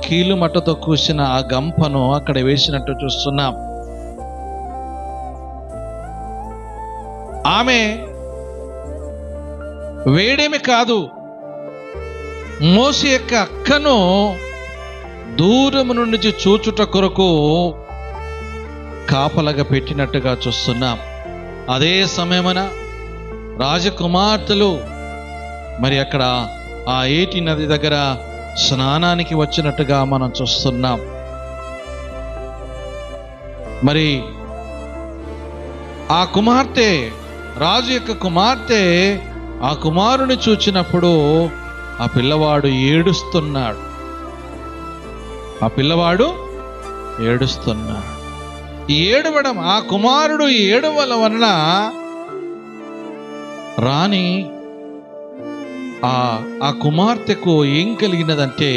కీలు మట్టతో కూసిన ఆ గంపను అక్కడ వేసినట్టు చూస్తున్నాం. ఆమె వేడేమి కాదు, మోషే యొక్క అక్కను దూరము నుండి చూచుట కొరకు కాపలగా పెట్టినట్టుగా చూస్తున్నాం. అదే సమయమున రాజకుమార్తెలు మరి అక్కడ ఆ ఏటి నది దగ్గర స్నానానికి వచ్చినట్టుగా మనం చూస్తున్నాం. మరి ఆ కుమార్తె, రాజు యొక్క కుమార్తె ఆ కుమారుని చూచినప్పుడు ఆ పిల్లవాడు ఏడుస్తున్నాడు. ఏడవడం, ఆ కుమారుడు ఏడవల వలన రాణి ఆ కుమార్తెకు ఏం కలిగినదంటే